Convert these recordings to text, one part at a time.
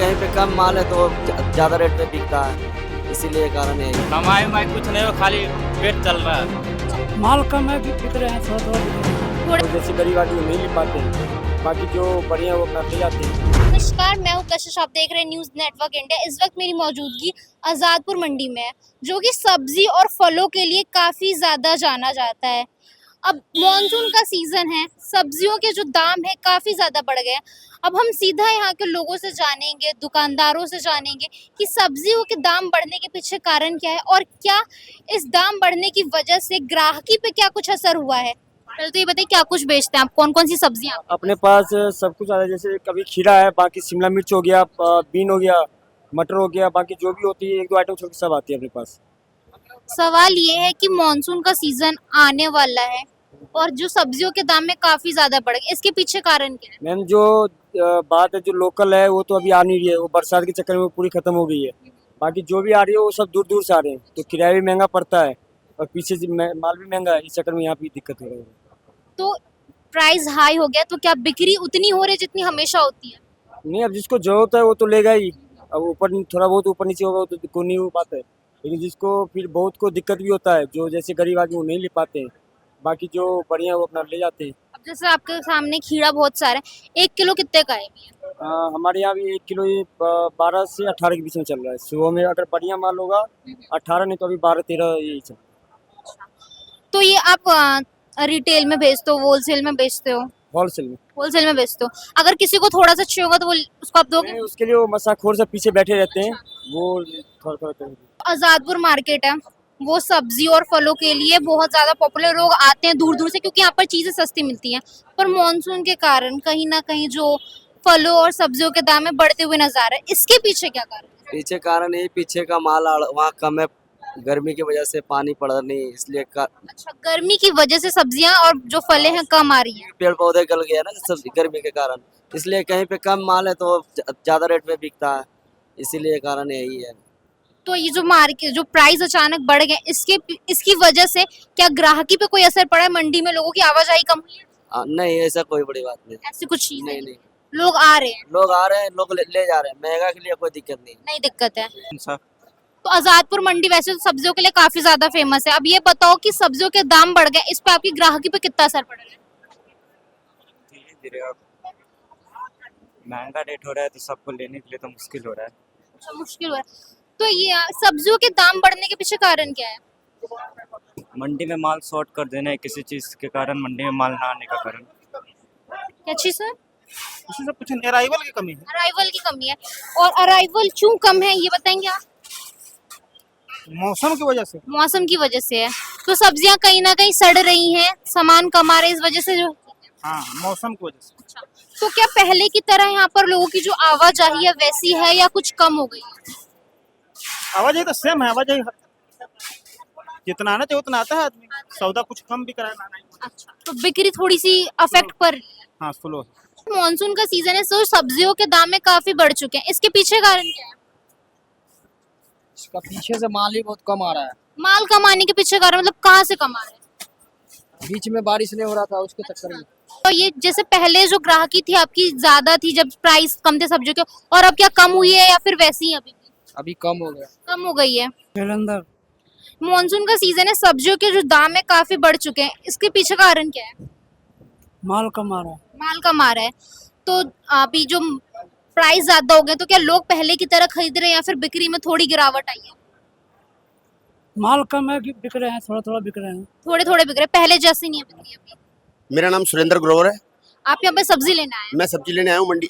कहीं पे कम माल है तो ज़्यादा रेट में बिकता है, इसीलिए कारण है। कमाई उमाई कुछ नहीं हो, खाली पेट चल रहा है। माल कम है, बिक रहे हैं थोड़ा थोड़ा। तो जैसे गरीब आदमी नहीं ले पाते हैं, बाकी जो बढ़िया वो अपना ले जाते हैं। नमस्कार, मैं हूं कशिश। आप देख रहे हैं न्यूज़ नेटवर्क इंडिया। इस वक्त मेरी मौजूदगी आज़ादपुर मंडी में है, जो कि सब्जी और फलों के लिए काफ़ी ज़्यादा जाना जाता है। अब मॉनसून का सीज़न है, सब्जियों के जो दाम है काफ़ी ज़्यादा बढ़ गए हैं। अब हम सीधा यहाँ के लोगों से जानेंगे, दुकानदारों से जानेंगे कि सब्जियों के दाम बढ़ने के पीछे कारण क्या है और क्या इस दाम बढ़ने की वजह से ग्राहकी पे क्या कुछ असर हुआ है। पहले तो ये बताइए, क्या कुछ बेचते हैं आप, कौन कौन सी सब्जियां? अपने पास सब कुछ आता है, जैसे कभी खीरा है, बाकी शिमला मिर्च हो गया, बीन हो गया, मटर हो गया, बाकी जो भी होती है एक दो आइटम छोटी सब आती है अपने पास। सवाल ये है कि मॉनसून का सीजन आने वाला है और जो सब्जियों के दाम में काफी ज्यादा बढ़ गए, इसके पीछे कारण क्या है? मैम जो बात है जो लोकल है वो तो अभी आ नहीं रही है, वो बरसात के चक्कर में पूरी खत्म हो गई है। बाकी जो भी आ रही है वो सब दूर दूर से आ रहे हैं, तो किराया भी महंगा पड़ता है और पीछे से माल भी महंगा है, इस चक्कर में यहाँ पे दिक्कत हो रही है। तो प्राइस हाई हो गया तो क्या बिक्री उतनी हो रही है जितनी हमेशा होती है? नहीं, अब जिसको जरूरत है वो तो लेगा ही। अब ऊपर थोड़ा बहुत ऊपर नीचे होगा तो कोई नहीं हो पाता है, लेकिन जिसको फिर बहुत को दिक्कत भी होता है, जो जैसे गरीब आदमी वो नहीं ले पाते हैं, बाकी जो बढ़िया वो अपना ले जाते हैं। अब जैसे आपके सामने खीरा बहुत सारा है, 1 किलो कितने का है? हमारे यहाँ भी 1 किलो ये 12 से 18 के बीच में चल रहा है। सुबह में अगर बढ़िया माल होगा 18, नहीं तो अभी 12-13 यही चल। तो ये आप रिटेल में बेचते हो, होलसेल में बेचते हो? होलसेल में। होलसेल में बेचते हो। अगर किसी को थोड़ा सा चाहिए होगा तो वो उसको आप दोगे? नहीं, उसके लिए वो मसाखोर से पीछे बैठे रहते हैं, वो थोड़ा थोड़ा आज़ादपुर मार्केट है, वो सब्जी और फलों के लिए बहुत ज़्यादा पॉपुलर। लोग आते हैं दूर दूर से क्योंकि यहाँ पर चीज़ें सस्ती मिलती हैं। पर मॉनसून के कारण कहीं ना कहीं जो फलों और सब्जियों के दाम में बढ़ते हुए नजर आ रहे हैं, इसके पीछे क्या कारण है? पीछे कारण है, पीछे का माल वहाँ कम है, गर्मी की वजह से पानी पड़ नहीं, इसलिए अच्छा, गर्मी की वजह से सब्जियां और जो फलें हैं कम आ रही हैं। पेड़ पौधे गल गए ना सब गर्मी के कारण, इसलिए कहीं पे कम माल है तो ज्यादा रेट में बिकता है, इसीलिए कारण यही है। तो ये जो मार्केट जो प्राइस अचानक बढ़ गए, इसकी वजह से क्या ग्राहकी पे कोई असर पड़ा है? मंडी में लोगों की आवाजाही कम हुई है? नहीं, ऐसा कोई बड़ी बात नहीं। ऐसी कुछ चीज नहीं नहीं, लोग आ रहे हैं, लोग आ रहे हैं, लोग ले जा रहे हैं, महंगा के लिए कोई दिक्कत नहीं। नहीं दिक्कत है। तो आज़ादपुर मंडी वैसे तो सब्जियों के लिए काफी ज्यादा फेमस है। अब ये बताओ कि सब्जियों के दाम बढ़ गए, इस पे आपकी ग्राहकी पे कितना असर पड़ रहा है? धीरे धीरे अब महंगा रेट हो रहा है तो सबको लेने के लिए तो मुश्किल हो रहा है। अच्छा, मुश्किल हो रहा है। तो ये सब्जियों के दाम बढ़ने के पीछे कारण क्या है? मंडी में माल शॉर्ट कर देना है किसी चीज के कारण, मंडी में माल ना आने का कारण। क्या चीज है? इसमें कुछ नहीं, अराइवल की कमी है। अराइवल की कमी है। और अराइवल क्यों कम है ये बताएंगे आप? मौसम की वजह से। मौसम की वजह से है। तो सब्जियां कहीं ना कहीं सड़ रही हैं, सामान कम आ रहे इस वजह से जो। हाँ, मौसम की वजह से। अच्छा, तो क्या पहले की तरह यहाँ पर लोगों की जो आवाजाही है वैसी है या कुछ कम हो गई है? आवाजाही तो सेम है, आवाजाही जितना आना चाहिए उतना आता है आदमी, सौदा कुछ कम भी कराना नहीं। अच्छा, तो बिक्री थोड़ी सी अफेक्ट पर रही है। हाँ, स्लो। मॉनसून का सीजन है, तो सब्जियों के दाम में काफी बढ़ चुके हैं, इसके पीछे कारण क्या है? इसका पीछे से माल ही बहुत कम आ रहा है। माल कम आने के पीछे कारण मतलब कहाँ से कम आ रहे हैं? बीच में बारिश नहीं हो रहा था, उसके चक्कर में। तो ये जैसे पहले जो ग्राहकी थी आपकी ज्यादा थी जब प्राइस कम थे सब्जियों के, और अब क्या कम हुई है या फिर वैसी ही अभी भी? अभी कम हो गया। कम हो गई है। जलंधर। मॉनसून का सीजन है, सब्जियों के जो दाम है काफी बढ़ चुके हैं, इसके पीछे कारण क्या है? माल कम आ रहा है। माल कम आ रहा है। तो अभी जो प्राइस ज्यादा हो गए तो क्या लोग पहले की तरह खरीद रहे हैं या फिर बिक्री में थोड़ी गिरावट आई है? माल कम है, बिक रहे हैं, थोड़ा थोड़ा बिक रहे हैं। थोड़े थोड़े बिक रहे, पहले जैसे नहीं है बिक्री अभी। मेरा नाम सुरेंद्र ग्रोवर है। आप यहाँ पे सब्जी लेना है? मैं सब्जी लेने आया हूँ मंडी।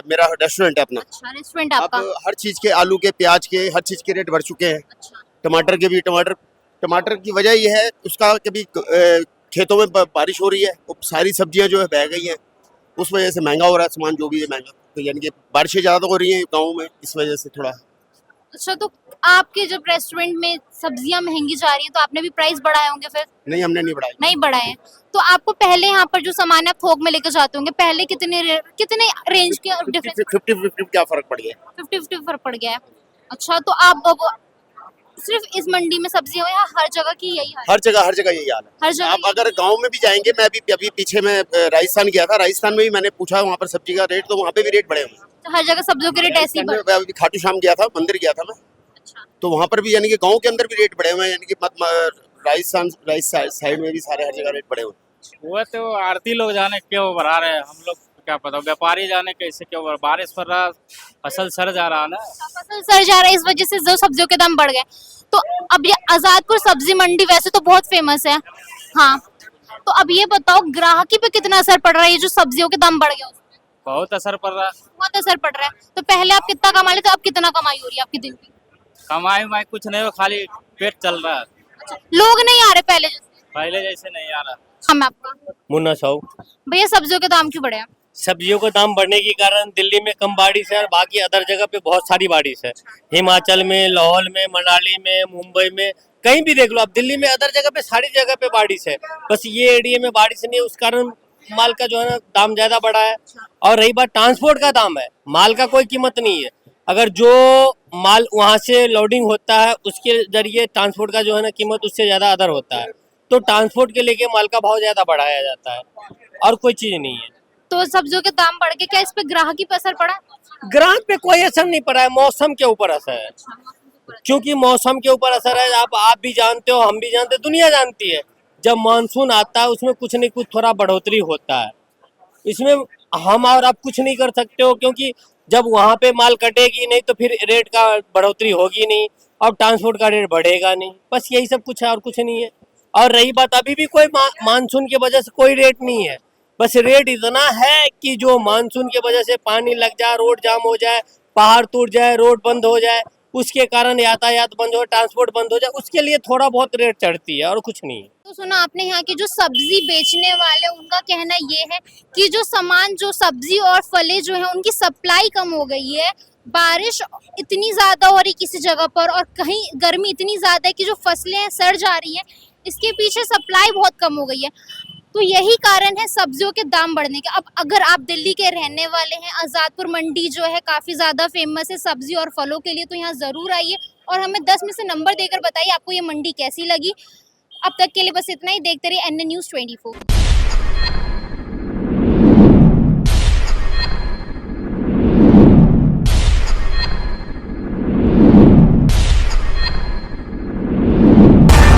मेरा रेस्टोरेंट है अपना। अच्छा, रेस्टोरेंट आपका। अब हर चीज के, आलू के, प्याज के, हर चीज के रेट बढ़ चुके हैं। अच्छा, टमाटर के भी। टमाटर की वजह यह है, उसका कभी खेतों में बारिश हो रही है, वो सारी सब्जियां जो है बह गई हैं, उस वजह से महंगा हो रहा है सामान, जो भी है महंगा। तो यानी कि बारिशें ज़्यादा हो रही हैं गाँव में, इस वजह से थोड़ा। अच्छा, तो आपके जब रेस्टोरेंट में सब्जियां महंगी जा रही है तो आपने भी प्राइस बढ़ाए होंगे फिर? नहीं, हमने नहीं बढ़ाई। नहीं बढ़ाए हैं। तो आपको पहले यहाँ पर जो सामान आप थोक में लेकर जाते होंगे, पहले कितने रेंज के डिफरेंस? 50-50 क्या फर्क पड़ गया? 50-50 फर्क पड़ गया है। अच्छा, तो आप अब सिर्फ इस मंडी में सब्जियां या हर जगह की यही हाल है? हर जगह यही हाल है। हर जगह आप अगर गांव में भी जाएंगे, मैं अभी पीछे में राजस्थान गया था, राजस्थान में भी मैंने पूछा वहाँ पर सब्जी का रेट, तो वहाँ पे भी रेट बढ़े हुए हैं। हर जगह सब्जियों के रेट ऐसे ही बढ़ मैं अभी खाटू श्याम गया था, मंदिर गया था मैं, अच्छा तो वहां पर भी यानी कि गांव के अंदर भी रेट बढ़े हुए हैं, यानी कि राजस्थान साइड में भी सारे हर जगह रेट बढ़े हुए हैं। वो तो आरती लोग जाने क्यों बढ़ा रहे हैं, हम लोग को क्या पता, व्यापारी जाने कैसे क्यों बढ़ा, बारिश पड़ रहा, फसल सड़ जा रहा ना। फसल सड़ जा रहा है, इस वजह से जो सब्जियों के दाम बढ़ गए। तो अब ये आजादपुर सब्जी मंडी वैसे तो बहुत फेमस है, हाँ, तो अब ये बताओ ग्राहकी पे कितना असर पड़ रहा है ये जो सब्जियों के दाम बढ़ गए उसमें? बहुत असर पड़ रहा है। बहुत असर पड़ रहा है। तो पहले आप कितना कमा लेते, अब कितना कमाई हो रही है आपकी दिन की? कमाई उमाई कुछ नहीं हो, खाली पेट चल रहा है, अच्छा, लोग नहीं आ रहे पहले जैसे? पहले जैसे नहीं आ रहा। हम आपका मुन्ना साहू। भैया सब्जियों के दाम क्यों बढ़े हैं? सब्जियों का दाम बढ़ने के कारण दिल्ली में कम बारिश है और बाकी अदर जगह पे बहुत सारी बारिश है। हिमाचल में, लाहौल में, मनाली में, मुंबई में, कहीं भी देख लो आप, दिल्ली में अदर जगह पे सारी जगह पे बारिश है। बस ये एरिया में बारिश नहीं है, उस कारण माल का जो है ना दाम ज्यादा बढ़ा है। और रही बात ट्रांसपोर्ट का दाम है, माल का कोई कीमत नहीं है। अगर जो माल वहाँ से लोडिंग होता है उसके जरिए ट्रांसपोर्ट का जो है ना कीमत उससे ज्यादा अदर होता है, तो ट्रांसपोर्ट के लेके माल का भाव ज्यादा बढ़ाया जाता है और कोई चीज नहीं है। तो सब्जियों के दाम बढ़ के क्या इस पे ग्राहकी पे असर पड़ा? ग्राहक पे कोई असर नहीं पड़ा है, मौसम के ऊपर असर है, क्योंकि मौसम के ऊपर असर है। आप भी जानते हो, हम भी जानते हैं, दुनिया जानती है, जब मानसून आता है उसमें कुछ नहीं कुछ थोड़ा बढ़ोतरी होता है। इसमें हम और आप कुछ नहीं कर सकते हो, क्योंकि जब वहाँ पे माल कटेगी नहीं तो फिर रेट का बढ़ोतरी होगी नहीं और ट्रांसपोर्ट का रेट बढ़ेगा नहीं, बस यही सब कुछ है और कुछ नहीं है। और रही बात, अभी भी कोई मानसून की वजह से कोई रेट नहीं है, बस रेट इतना है कि जो मानसून की वजह से पानी लग जाए, रोड जाम हो जाए, पहाड़ टूट जाए, रोड बंद हो जाए, उसके कारण यातायात बंद हो, ट्रांसपोर्ट बंद हो जाए, उसके लिए थोड़ा बहुत रेट चढ़ती है और कुछ नहीं है। तो सुना आपने यहाँ के जो सब्जी बेचने वाले उनका कहना ये है कि जो सामान, जो सब्जी और फलें जो है उनकी सप्लाई कम हो गई है। बारिश इतनी ज्यादा हो रही किसी जगह पर और कहीं गर्मी इतनी ज्यादा है कि जो फसलें हैं सड़ जा रही हैं, इसके पीछे सप्लाई बहुत कम हो गई है। तो यही कारण है सब्जियों के दाम बढ़ने के। अब अगर आप दिल्ली के रहने वाले हैं, आजादपुर मंडी जो है काफी ज्यादा फेमस है सब्जी और फलों के लिए, तो यहाँ जरूर आइए और हमें 10 में से नंबर देकर बताइए आपको ये मंडी कैसी लगी। अब तक के लिए बस इतना ही। देखते रहिए NN News 24।